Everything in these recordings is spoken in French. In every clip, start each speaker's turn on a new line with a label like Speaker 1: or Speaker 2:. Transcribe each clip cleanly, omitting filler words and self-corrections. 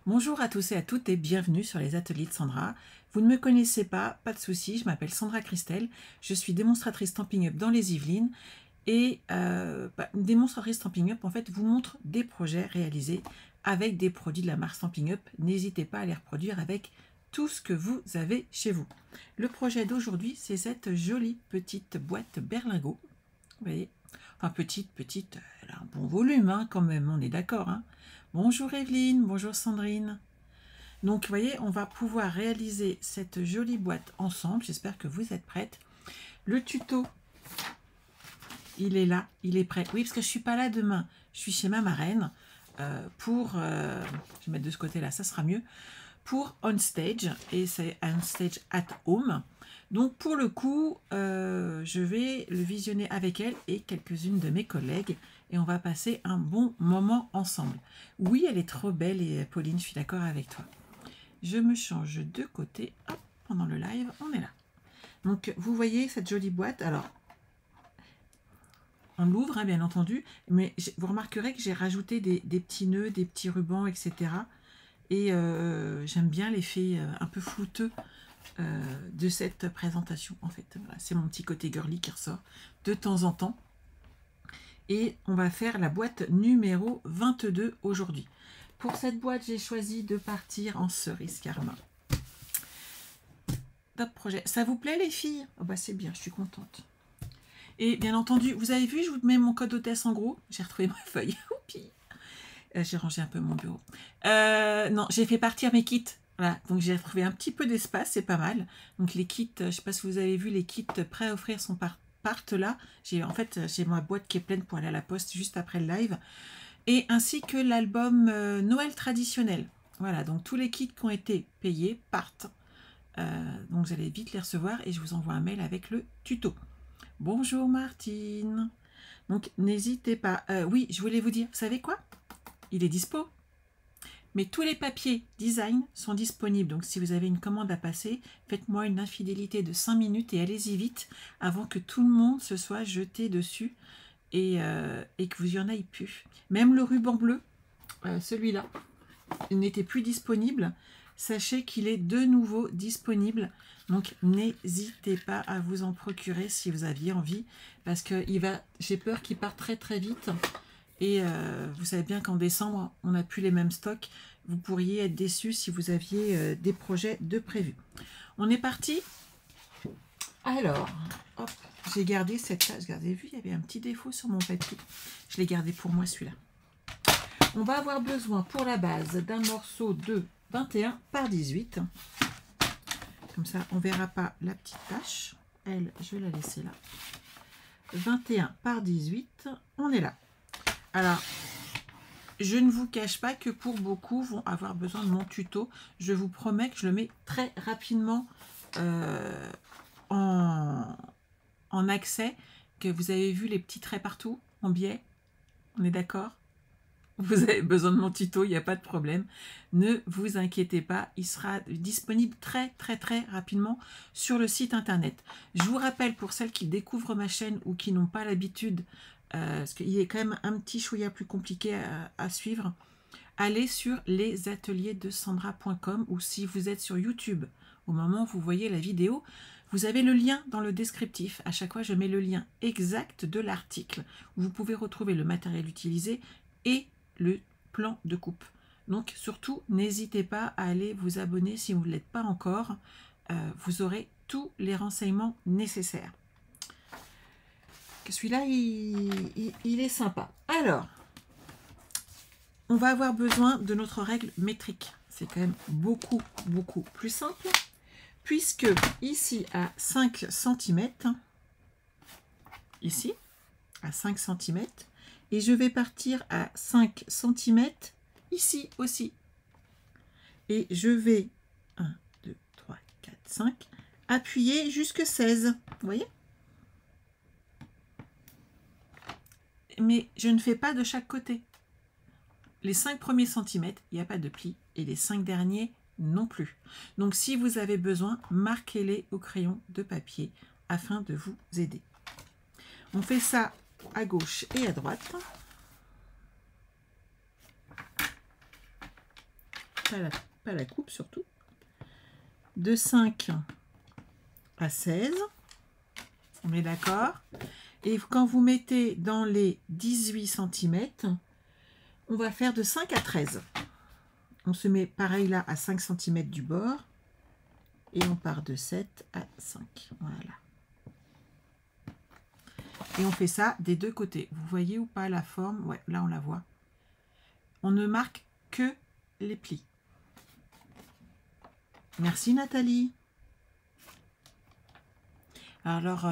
Speaker 1: Bonjour à tous et à toutes et bienvenue sur les ateliers de Sandra. Vous ne me connaissez pas, pas de souci, je m'appelle Sandra Christelle, je suis démonstratrice Stampin' Up dans les Yvelines et une démonstratrice Stampin' Up en fait vous montre des projets réalisés avec des produits de la marque Stampin' Up. N'hésitez pas à les reproduire avec tout ce que vous avez chez vous. Le projet d'aujourd'hui, c'est cette jolie petite boîte berlingot. Vous voyez, enfin petite, elle a un bon volume hein, quand même, on est d'accord. Hein. Bonjour Evelyne, bonjour Sandrine. Donc vous voyez, on va pouvoir réaliser cette jolie boîte ensemble. J'espère que vous êtes prêtes. Le tuto, il est là, il est prêt. Oui, parce que je ne suis pas là demain. Je suis chez ma marraine pour... je vais mettre de ce côté-là, ça sera mieux. Pour On Stage, et c'est On Stage at Home. Donc pour le coup, je vais le visionner avec elle et quelques-unes de mes collègues et on va passer un bon moment ensemble. Oui, elle est trop belle et Pauline, je suis d'accord avec toi. Je me change de côté. Hop, pendant le live, on est là. Donc vous voyez cette jolie boîte. Alors, on l'ouvre hein, bien entendu, mais vous remarquerez que j'ai rajouté des petits nœuds, des petits rubans, etc. Et j'aime bien l'effet un peu flouteux de cette présentation en fait. Voilà, c'est mon petit côté girly qui ressort de temps en temps. Et on va faire la boîte numéro 22 aujourd'hui. Pour cette boîte, j'ai choisi de partir en cerise karma. Top projet. Ça vous plaît les filles? Oh bah c'est bien, je suis contente. Et bien entendu, vous avez vu, je vous mets mon code hôtesse en gros. J'ai retrouvé ma feuille. J'ai rangé un peu mon bureau. Non, j'ai fait partir mes kits. Voilà, donc j'ai retrouvé un petit peu d'espace, c'est pas mal. Donc les kits, je ne sais pas si vous avez vu, les kits prêts à offrir partent là. En fait, j'ai ma boîte qui est pleine pour aller à la poste juste après le live. Et ainsi que l'album Noël traditionnel. Voilà, donc tous les kits qui ont été payés partent. Donc vous allez vite les recevoir et je vous envoie un mail avec le tuto. Bonjour Martine. Donc n'hésitez pas. Oui, je voulais vous dire, vous savez quoi? Il est dispo. Mais tous les papiers design sont disponibles. Donc si vous avez une commande à passer, faites-moi une infidélité de 5 minutes et allez-y vite avant que tout le monde se soit jeté dessus et que vous y en ayez plus. Même le ruban bleu, celui-là, il n'était plus disponible. Sachez qu'il est de nouveau disponible. Donc n'hésitez pas à vous en procurer si vous aviez envie. Parce que j'ai peur qu'il parte très très vite. Et vous savez bien qu'en décembre, on n'a plus les mêmes stocks. Vous pourriez être déçus si vous aviez des projets de prévus. On est parti. Alors, hop, j'ai gardé cette page. Vous avez vu, il y avait un petit défaut sur mon papier. Je l'ai gardé pour moi, celui-là. On va avoir besoin pour la base d'un morceau de 21 par 18. Comme ça, on ne verra pas la petite tache. Elle, je vais la laisser là. 21 par 18, on est là. Alors, je ne vous cache pas que pour beaucoup vont avoir besoin de mon tuto. Je vous promets que je le mets très rapidement en accès, que vous avez vu les petits traits partout en biais. On est d'accord? Vous avez besoin de mon tuto, il n'y a pas de problème. Ne vous inquiétez pas, il sera disponible très rapidement sur le site internet. Je vous rappelle pour celles qui découvrent ma chaîne ou qui n'ont pas l'habitude, parce qu'il est quand même un petit chouïa plus compliqué à suivre, allez sur lesateliers-de-sandra.com ou si vous êtes sur YouTube, au moment où vous voyez la vidéo, vous avez le lien dans le descriptif. À chaque fois, je mets le lien exact de l'article où vous pouvez retrouver le matériel utilisé et le plan de coupe. Donc surtout, n'hésitez pas à aller vous abonner si vous ne l'êtes pas encore. Vous aurez tous les renseignements nécessaires. Celui-là, il est sympa. Alors, on va avoir besoin de notre règle métrique. C'est quand même beaucoup plus simple. Puisque ici, à 5 cm, ici, à 5 cm, et je vais partir à 5 cm ici aussi. Et je vais, 1, 2, 3, 4, 5, appuyer jusque 16. Vous voyez? Mais je ne fais pas de chaque côté. Les 5 premiers centimètres, il n'y a pas de pli. Et les 5 derniers, non plus. Donc si vous avez besoin, marquez-les au crayon de papier afin de vous aider. On fait ça à gauche et à droite. pas la coupe surtout, de 5 à 16, on est d'accord. Et quand vous mettez dans les 18 cm, on va faire de 5 à 13. On se met pareil là à 5 cm du bord et on part de 7 à 5. Voilà. Et on fait ça des deux côtés. Vous voyez ou pas la forme? Ouais, là on la voit. On ne marque que les plis. Merci Nathalie. Alors,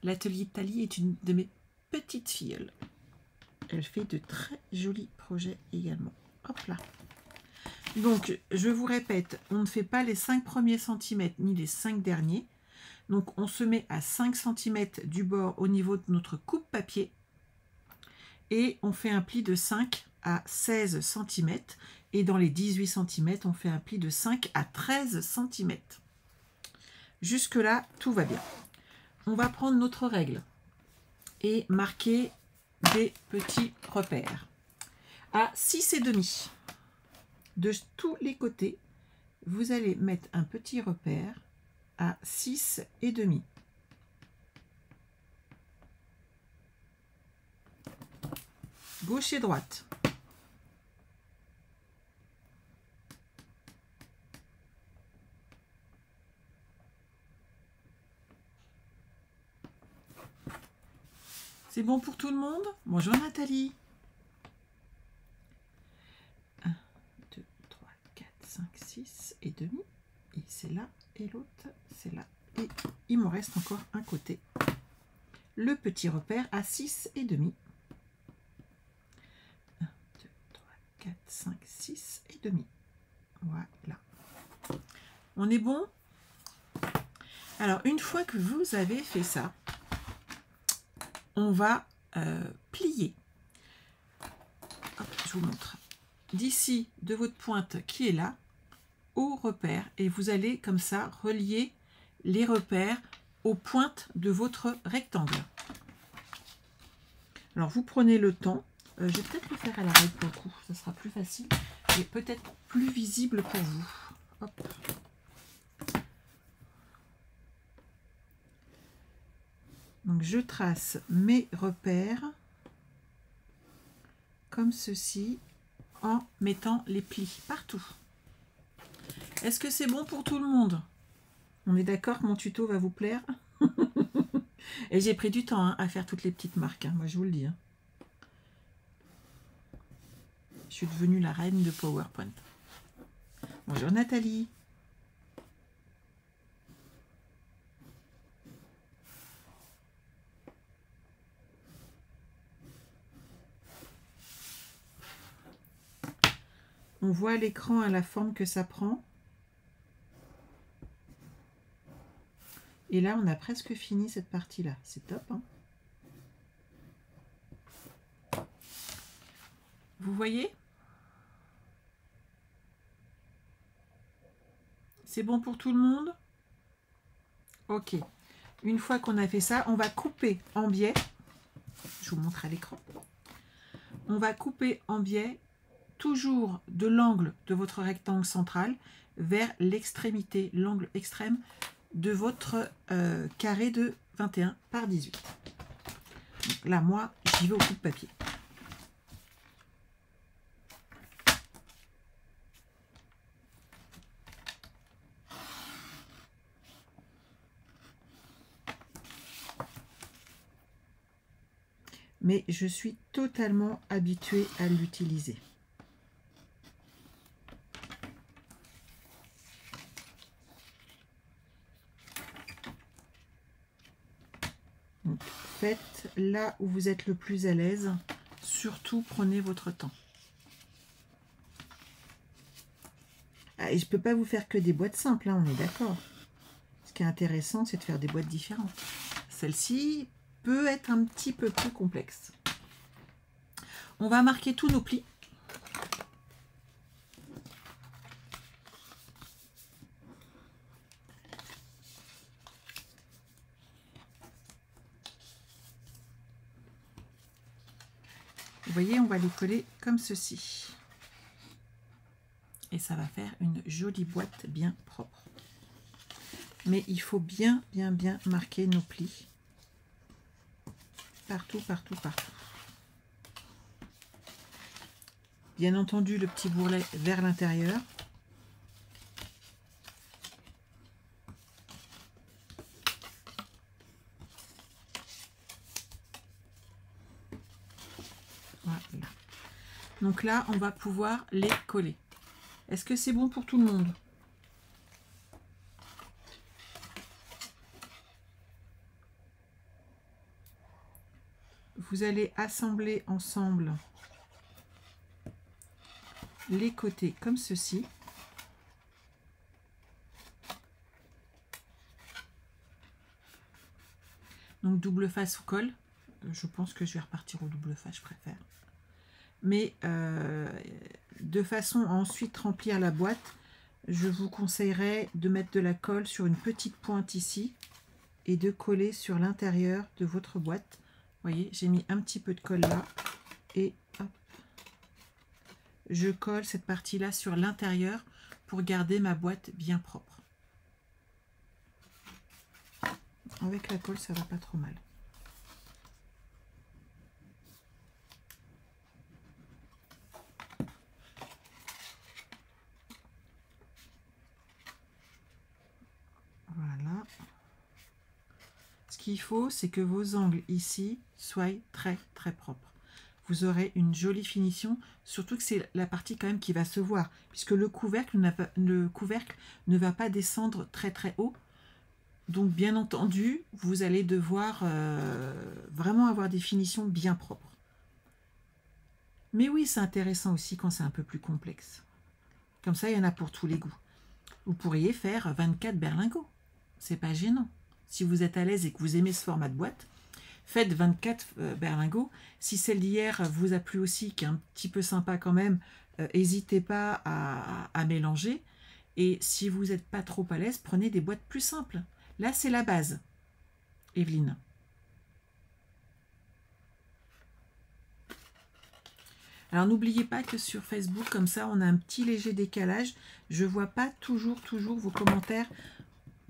Speaker 1: l'atelier de Thalie est une de mes petites filles. Elle fait de très jolis projets également. Hop là. Donc, je vous répète, on ne fait pas les 5 premiers centimètres ni les 5 derniers. Donc, on se met à 5 cm du bord au niveau de notre coupe papier. Et on fait un pli de 5 à 16 cm. Et dans les 18 cm, on fait un pli de 5 à 13 cm. Jusque-là, tout va bien. On va prendre notre règle et marquer des petits repères. À 6,5 de tous les côtés, vous allez mettre un petit repère à 6,5. Gauche et droite. C'est bon pour tout le monde? Bonjour Nathalie. 1, 2, 3, 4, 5, 6 et demi. Et c'est là et l'autre, c'est là. Et il me reste encore un côté. Le petit repère à 6,5. 1, 2, 3, 4, 5, 6 et demi. Voilà. On est bon? Alors, une fois que vous avez fait ça, on va plier. Hop, je vous montre. D'ici, de votre pointe qui est là, au repère. Et vous allez comme ça relier les repères aux pointes de votre rectangle. Alors, vous prenez le temps. Je vais peut-être le faire à la règle pour le coup. Ça sera plus facile et peut-être plus visible pour vous. Hop. Donc, je trace mes repères comme ceci en mettant les plis partout. Est-ce que c'est bon pour tout le monde? On est d'accord que mon tuto va vous plaire? Et j'ai pris du temps à faire toutes les petites marques, moi je vous le dis. Je suis devenue la reine de PowerPoint. Bonjour Nathalie. On voit à l'écran à la forme que ça prend. Et là, on a presque fini cette partie-là. C'est top. Hein, vous voyez? C'est bon pour tout le monde? Ok. Une fois qu'on a fait ça, on va couper en biais. Je vous montre à l'écran. On va couper en biais toujours de l'angle de votre rectangle central vers l'extrémité, l'angle extrême de votre carré de 21 par 18. Donc là, moi, j'y vais au coupe papier. Mais je suis totalement habituée à l'utiliser. Donc, faites là où vous êtes le plus à l'aise. Surtout, prenez votre temps. Ah, et je ne peux pas vous faire que des boîtes simples, hein, on est d'accord. Ce qui est intéressant, c'est de faire des boîtes différentes. Celle-ci peut être un petit peu plus complexe. On va marquer tous nos plis. Vous voyez, on va les coller comme ceci. Et et ça va faire une jolie boîte bien propre. Mais il faut bien marquer nos plis. Partout, partout, partout. Bien entendu, le petit bourrelet vers l'intérieur. Voilà. Donc là, on va pouvoir les coller. Est-ce que c'est bon pour tout le monde? Vous allez assembler ensemble les côtés comme ceci. Donc double face ou colle. Je pense que je vais repartir au double face, je préfère. Mais de façon à ensuite remplir la boîte, je vous conseillerais de mettre de la colle sur une petite pointe ici et de coller sur l'intérieur de votre boîte. Vous voyez, j'ai mis un petit peu de colle là et hop, je colle cette partie-là sur l'intérieur pour garder ma boîte bien propre. Avec la colle, ça va pas trop mal. Voilà. Ce qu'il faut, c'est que vos angles ici soient très propres. Vous aurez une jolie finition, surtout que c'est la partie quand même qui va se voir, puisque le couvercle ne va pas descendre très haut. Donc bien entendu, vous allez devoir vraiment avoir des finitions bien propres. Mais oui, c'est intéressant aussi quand c'est un peu plus complexe. Comme ça, il y en a pour tous les goûts. Vous pourriez faire 24 berlingots. C'est pas gênant. Si vous êtes à l'aise et que vous aimez ce format de boîte, faites 24 berlingots. Si celle d'hier vous a plu aussi, qui est un petit peu sympa quand même, n'hésitez pas à mélanger. Et si vous n'êtes pas trop à l'aise, prenez des boîtes plus simples. Là, c'est la base, Evelyne. Alors, n'oubliez pas que sur Facebook, comme ça, on a un petit léger décalage. Je ne vois pas toujours vos commentaires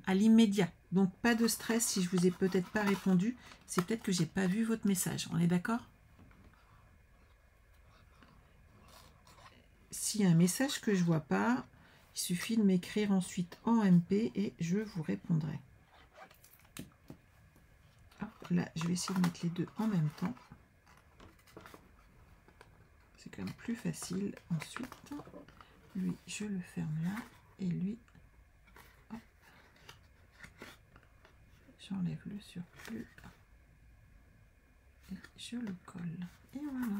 Speaker 1: à l'immédiat. Donc, pas de stress si je ne vous ai peut-être pas répondu. C'est peut-être que je n'ai pas vu votre message. On est d'accord? S'il y a un message que je ne vois pas, il suffit de m'écrire ensuite en MP et je vous répondrai. Hop, là, je vais essayer de mettre les deux en même temps. C'est quand même plus facile. Ensuite, lui, je le ferme là. Et lui, hop, j'enlève le surplus. Et je le colle. Et voilà.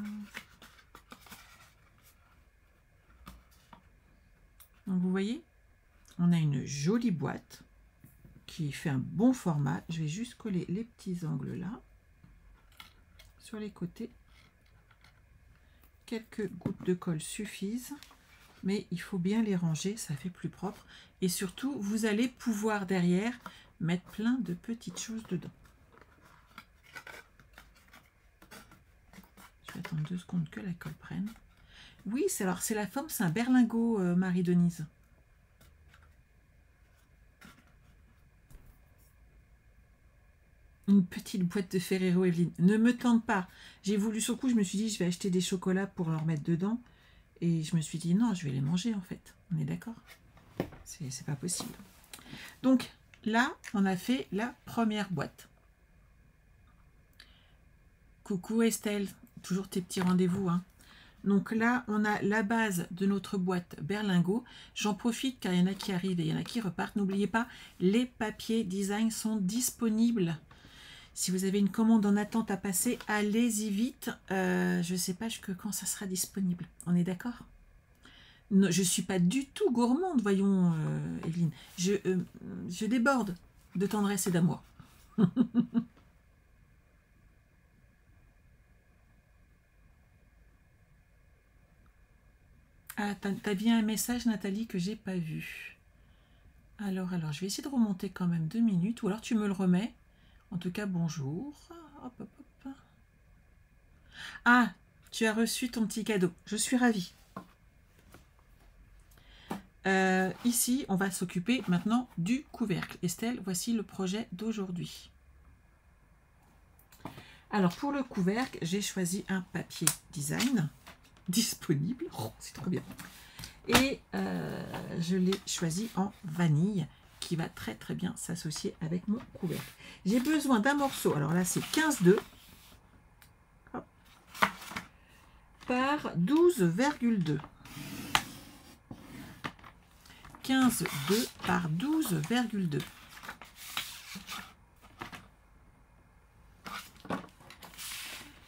Speaker 1: Donc, vous voyez, on a une jolie boîte qui fait un bon format. Je vais juste coller les petits angles là, sur les côtés. Quelques gouttes de colle suffisent, mais il faut bien les ranger, ça fait plus propre. Et surtout, vous allez pouvoir derrière mettre plein de petites choses dedans. Je vais attendre 2 secondes que la colle prenne. Oui, c'est la forme, c'est un berlingot, Marie-Denise. Une petite boîte de Ferrero, Evelyne. Ne me tente pas. J'ai voulu sur le coup, je me suis dit, je vais acheter des chocolats pour leur mettre dedans. Et je me suis dit, non, je vais les manger en fait. On est d'accord? C'est pas possible. Donc là, on a fait la première boîte. Coucou Estelle, toujours tes petits rendez-vous, hein. Donc là, on a la base de notre boîte berlingot. J'en profite car il y en a qui arrivent et il y en a qui repartent. N'oubliez pas, les papiers design sont disponibles. Si vous avez une commande en attente à passer, allez-y vite. Je ne sais pas quand ça sera disponible. On est d'accord? Je ne suis pas du tout gourmande, voyons, Evelyne. Je déborde de tendresse et d'amour. Ah, t'as bien un message, Nathalie, que j'ai pas vu. Alors, je vais essayer de remonter quand même 2 minutes, ou alors tu me le remets. En tout cas, bonjour. Hop, hop, hop. Ah, tu as reçu ton petit cadeau. Je suis ravie. Ici, on va s'occuper maintenant du couvercle. Estelle, voici le projet d'aujourd'hui. Alors, pour le couvercle, j'ai choisi un papier design disponible. Oh, c'est trop bien. Et je l'ai choisi en vanille, qui va très très bien s'associer avec mon couvercle. J'ai besoin d'un morceau, alors là c'est 15,2 par 12,2. 15,2 par 12,2.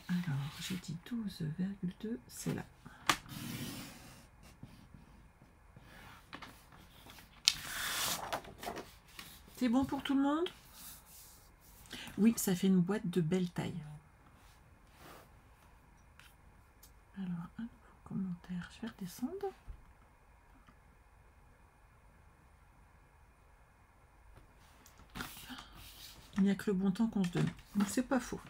Speaker 1: Alors, j'ai dit 12,2, c'est là. C'est bon pour tout le monde? Oui, ça fait une boîte de belle taille. Alors, un nouveau commentaire, je vais redescendre. Il n'y a que le bon temps qu'on se donne. Donc, c'est pas faux.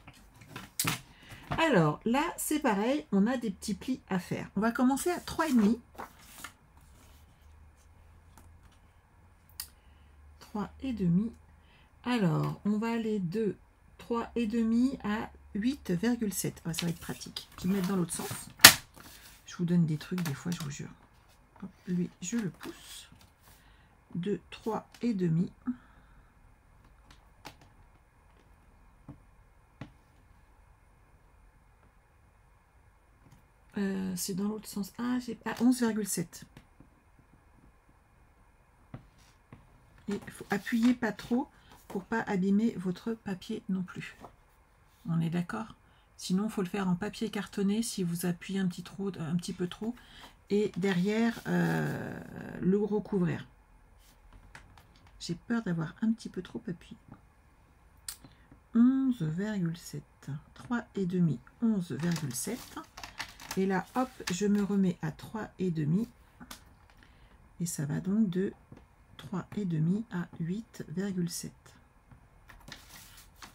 Speaker 1: Alors, là, c'est pareil, on a des petits plis à faire. On va commencer à 3,5. 3,5. Alors, on va aller de 3,5 à 8,7. Oh, ça va être pratique. Je vais me mettre dans l'autre sens. Je vous donne des trucs, des fois, je vous jure. Hop, lui, je le pousse. De 3,5. C'est dans l'autre sens. Ah, j'ai pas 11,7. Et il faut appuyer pas trop pour pas abîmer votre papier non plus. On est d'accord? Sinon, il faut le faire en papier cartonné si vous appuyez un petit peu trop. Et derrière, le recouvrir. J'ai peur d'avoir un petit peu trop appuyé. 11,7. 3,5, 11,7. Et là, hop, je me remets à 3,5. Et ça va donc de 3,5 à 8,7.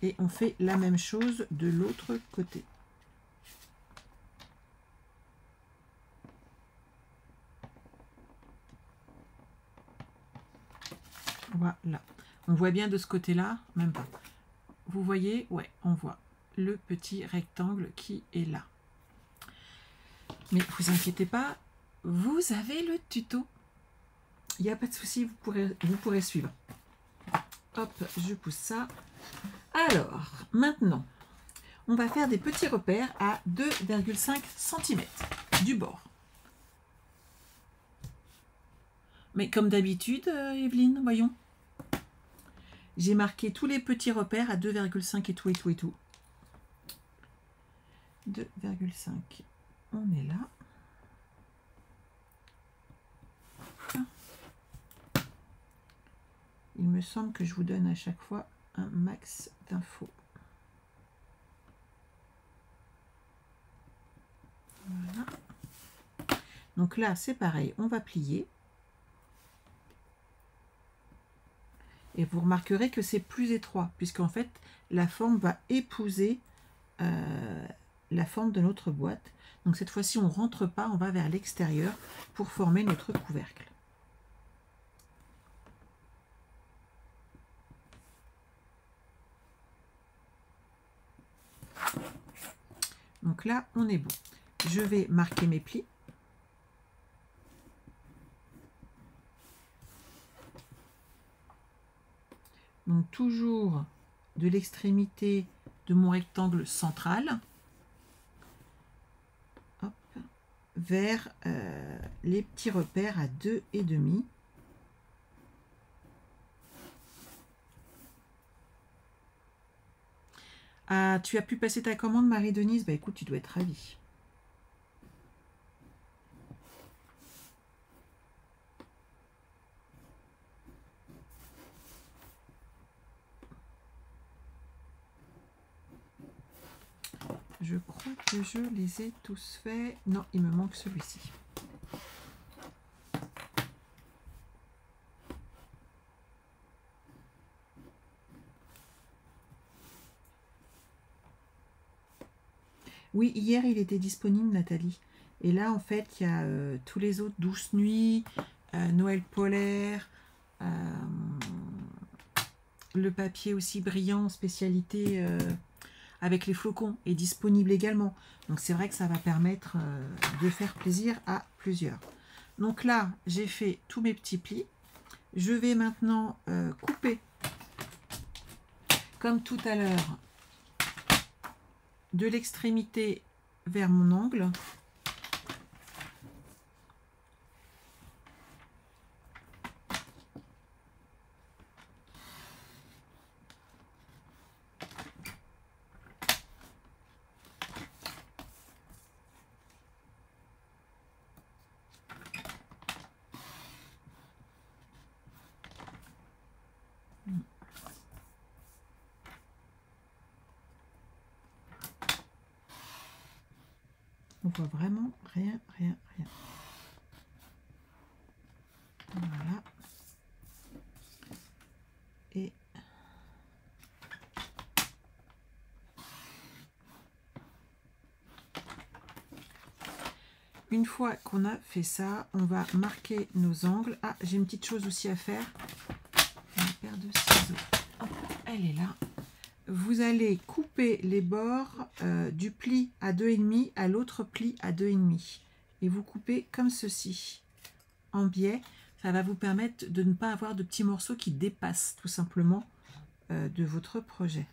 Speaker 1: Et on fait la même chose de l'autre côté. Voilà. On voit bien de ce côté-là, même pas. Vous voyez? Ouais, on voit le petit rectangle qui est là. Mais vous inquiétez pas, vous avez le tuto. Il n'y a pas de souci, vous pourrez suivre. Hop, je pousse ça. Alors, maintenant, on va faire des petits repères à 2,5 cm du bord. Mais comme d'habitude, Evelyne, voyons. J'ai marqué tous les petits repères à 2,5 et tout, et tout, et tout. 2,5. On est là. Il me semble que je vous donne à chaque fois un max d'infos. Voilà. Donc là, c'est pareil, on va plier. Et vous remarquerez que c'est plus étroit, puisqu'en fait, la forme va épouser la forme de notre boîte. Donc cette fois-ci, on ne rentre pas, on va vers l'extérieur pour former notre couvercle. Donc là, on est bon. Je vais marquer mes plis. Donc toujours de l'extrémité de mon rectangle central hop, vers les petits repères à 2,5. Ah, tu as pu passer ta commande, Marie-Denise? Bah écoute, tu dois être ravie. Je crois que je les ai tous faits. Non, il me manque celui-ci. Oui, hier, il était disponible, Nathalie. Et là, en fait, il y a tous les autres, Douce Nuit, Noël polaire, le papier aussi brillant, spécialité avec les flocons, est disponible également. Donc c'est vrai que ça va permettre de faire plaisir à plusieurs. Donc là, j'ai fait tous mes petits plis. Je vais maintenant couper, comme tout à l'heure, de l'extrémité vers mon angle. On voit vraiment rien. Voilà. Et une fois qu'on a fait ça, on va marquer nos angles. Ah, j'ai une petite chose aussi à faire. Une paire de ciseaux. Hop, elle est là. Vous allez couper les bords du pli à 2,5 à l'autre pli à 2,5. Et vous coupez comme ceci, en biais. Ça va vous permettre de ne pas avoir de petits morceaux qui dépassent tout simplement de votre projet.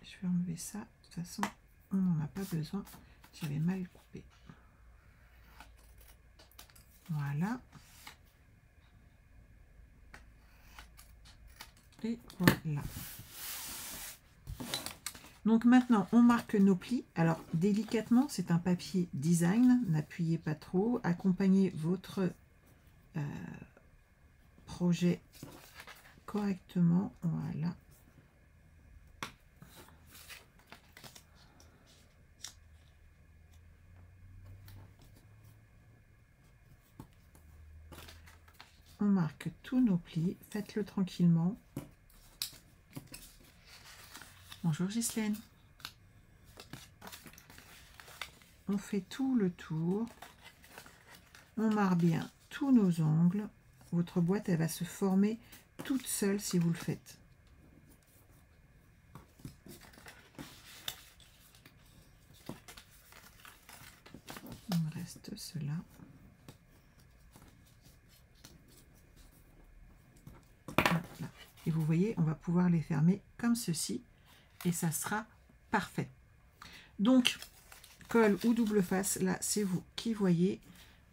Speaker 1: Je vais enlever ça. De toute façon, on n'en a pas besoin. J'avais mal coupé. Voilà. Et voilà. Donc maintenant, on marque nos plis. Alors, délicatement, c'est un papier design. N'appuyez pas trop. Accompagnez votre projet correctement. Voilà. On marque tous nos plis. Faites-le tranquillement. Bonjour Ghislaine. On fait tout le tour. On marque bien tous nos angles. Votre boîte, elle va se former toute seule si vous le faites. Il me reste cela. Voilà. Et vous voyez, on va pouvoir les fermer comme ceci. Et ça sera parfait. Donc, colle ou double face, là, c'est vous qui voyez.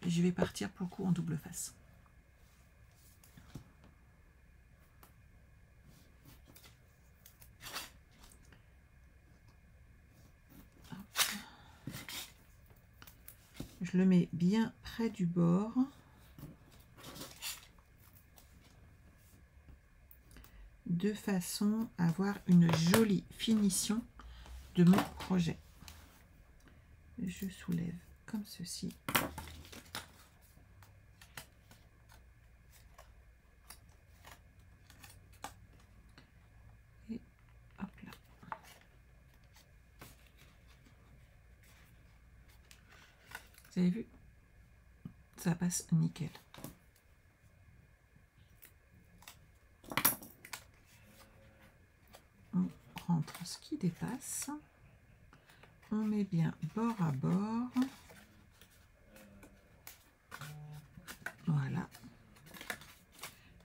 Speaker 1: Je vais partir pour le coup en double face. Je le mets bien près du bord. De façon à avoir une jolie finition de mon projet. Je soulève comme ceci. Et hop là. Vous avez vu? Ça passe nickel. On rentre ce qui dépasse. On met bien bord à bord. Voilà.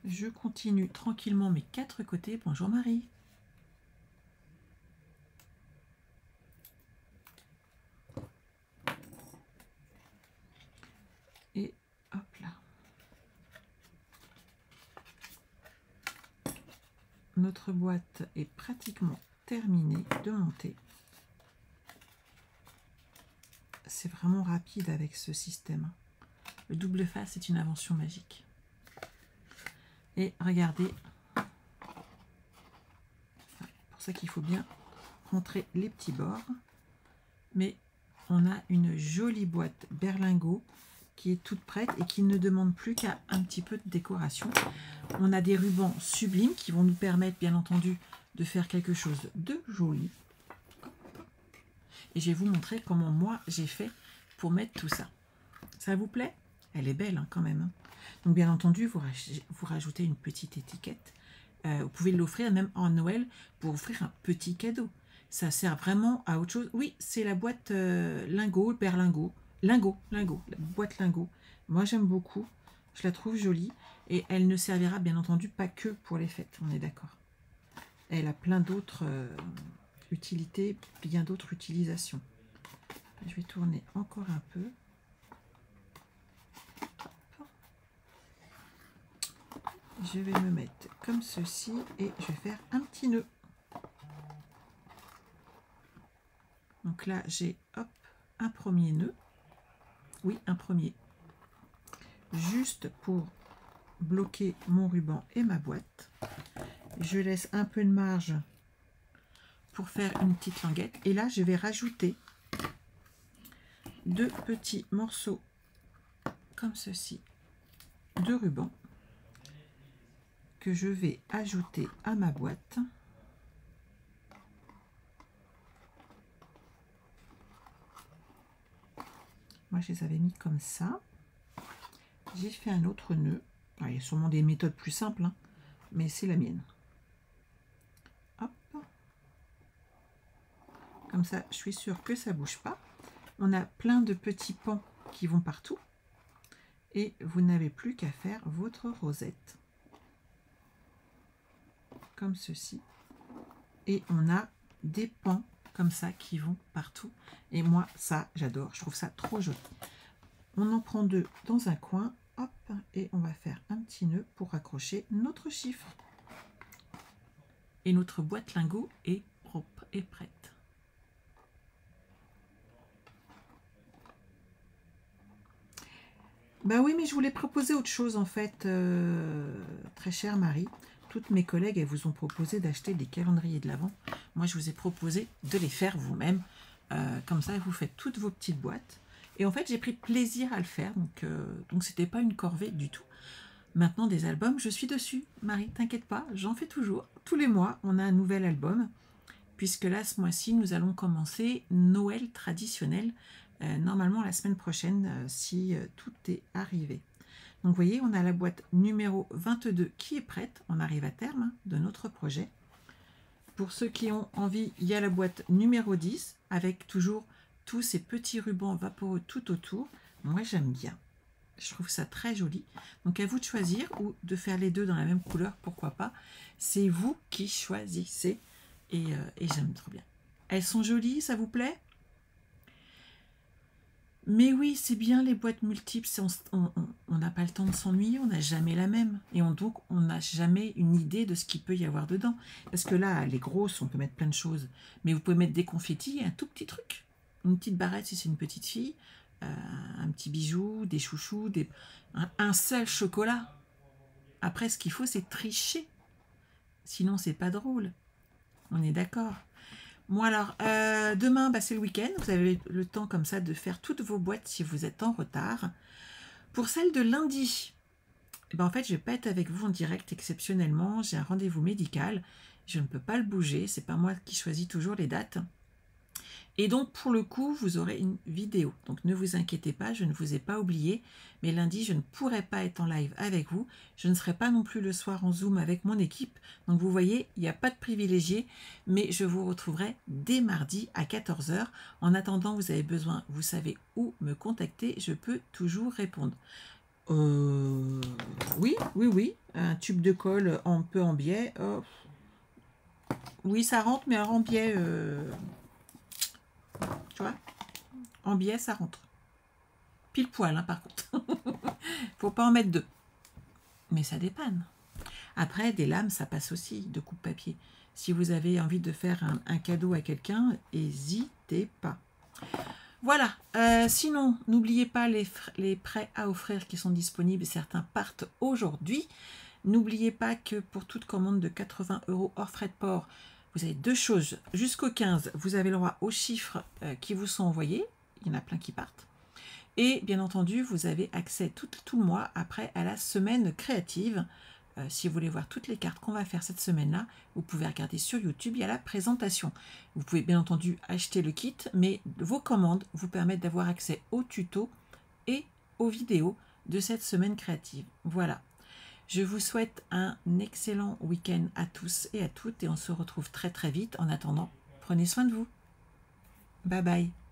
Speaker 1: Je continue tranquillement mes 4 côtés. Bonjour Marie. Et hop là. Notre boîte est pratiquement terminée de monter. C'est vraiment rapide avec ce système. Le double face est une invention magique. Et regardez, c'est pour ça qu'il faut bien rentrer les petits bords. Mais on a une jolie boîte berlingot qui est toute prête et qui ne demande plus qu'à un petit peu de décoration. On a des rubans sublimes qui vont nous permettre, bien entendu, de faire quelque chose de joli. Et je vais vous montrer comment moi j'ai fait pour mettre tout ça. Ça vous plaît? Elle est belle hein, quand même. Hein. Donc bien entendu, vous rajoutez une petite étiquette. Vous pouvez l'offrir même en Noël pour offrir un petit cadeau. Ça sert vraiment à autre chose. Oui, c'est la boîte lingot, berlingot. Lingot, la boîte lingot. Moi, j'aime beaucoup. Je la trouve jolie. Et elle ne servira bien entendu pas que pour les fêtes. On est d'accord. Elle a plein d'autres utilités, bien d'autres utilisations. Je vais tourner encore un peu. Je vais me mettre comme ceci et je vais faire un petit nœud. Donc là, j'ai hop un premier nœud. Oui, un premier. Juste pour bloquer mon ruban et ma boîte. Je laisse un peu de marge pour faire une petite languette. Et là, je vais rajouter 2 petits morceaux comme ceci de ruban que je vais ajouter à ma boîte. Moi, je les avais mis comme ça. J'ai fait un autre nœud. Alors, il y a sûrement des méthodes plus simples, hein, mais c'est la mienne. Hop. Comme ça, je suis sûre que ça ne bouge pas. On a plein de petits pans qui vont partout. Et vous n'avez plus qu'à faire votre rosette. Comme ceci. Et on a des pans comme ça qui vont partout. Et moi, ça, j'adore. Je trouve ça trop joli. On en prend 2 dans un coin. Hop, et on va faire un petit nœud pour accrocher notre chiffre. Et notre boîte lingot est propre et prête. Bah oui, mais je voulais proposer autre chose en fait, très chère Marie. Toutes mes collègues, elles vous ont proposé d'acheter des calendriers de l'Avent. Moi, je vous ai proposé de les faire vous-même. Comme ça, vous faites toutes vos petites boîtes. Et en fait, j'ai pris plaisir à le faire. Donc c'était pas une corvée du tout. Maintenant, des albums, je suis dessus. Marie, t'inquiète pas, j'en fais toujours. Tous les mois, on a un nouvel album. Puisque là, ce mois-ci, nous allons commencer Noël traditionnel. Normalement, la semaine prochaine, si tout est arrivé. Donc, vous voyez, on a la boîte numéro 22 qui est prête. On arrive à terme hein, de notre projet. Pour ceux qui ont envie, il y a la boîte numéro 10 avec toujours tous ces petits rubans vaporeux tout autour. Moi, j'aime bien. Je trouve ça très joli. Donc, à vous de choisir ou de faire les deux dans la même couleur, pourquoi pas. C'est vous qui choisissez et j'aime trop bien. Elles sont jolies, ça vous plaît? Mais oui, c'est bien les boîtes multiples, on n'a pas le temps de s'ennuyer, on n'a jamais la même. Et donc, on n'a jamais une idée de ce qu'il peut y avoir dedans. Parce que là, les grosses, on peut mettre plein de choses. Mais vous pouvez mettre des confettis et un tout petit truc. Une petite barrette si c'est une petite fille, un petit bijou, des chouchous, un seul chocolat. Après, ce qu'il faut, c'est tricher. Sinon, c'est pas drôle. On est d'accord. Bon alors, demain, c'est le week-end. Vous avez le temps comme ça de faire toutes vos boîtes si vous êtes en retard. Pour celle de lundi, en fait, je ne vais pas être avec vous en direct exceptionnellement. J'ai un rendez-vous médical. Je ne peux pas le bouger. C'est pas moi qui choisis toujours les dates. Et donc, pour le coup, vous aurez une vidéo. Donc, ne vous inquiétez pas, je ne vous ai pas oublié. Mais lundi, je ne pourrai pas être en live avec vous. Je ne serai pas non plus le soir en Zoom avec mon équipe. Donc, vous voyez, il n'y a pas de privilégié. Mais je vous retrouverai dès mardi à 14 h. En attendant, vous avez besoin, vous savez où me contacter. Je peux toujours répondre. Oui. Un tube de colle un peu en biais. Oui, ça rentre, mais en biais... Tu vois, en biais, ça rentre. Pile poil, hein, par contre. Faut pas en mettre 2. Mais ça dépanne. Après, des lames, ça passe aussi, de coupe-papier. Si vous avez envie de faire un cadeau à quelqu'un, n'hésitez pas. Voilà. Sinon, n'oubliez pas les prêts à offrir qui sont disponibles. Certains partent aujourd'hui. N'oubliez pas que pour toute commande de 80 € hors frais de port, vous avez 2 choses. Jusqu'au 15, vous avez le droit aux chiffres qui vous sont envoyés. Il y en a plein qui partent. Et bien entendu, vous avez accès tout le mois après à la semaine créative. Si vous voulez voir toutes les cartes qu'on va faire cette semaine-là, vous pouvez regarder sur YouTube, il y a la présentation. Vous pouvez bien entendu acheter le kit, mais vos commandes vous permettent d'avoir accès au tuto et aux vidéos de cette semaine créative. Voilà. Je vous souhaite un excellent week-end à tous et à toutes et on se retrouve très très vite. En attendant, prenez soin de vous. Bye bye.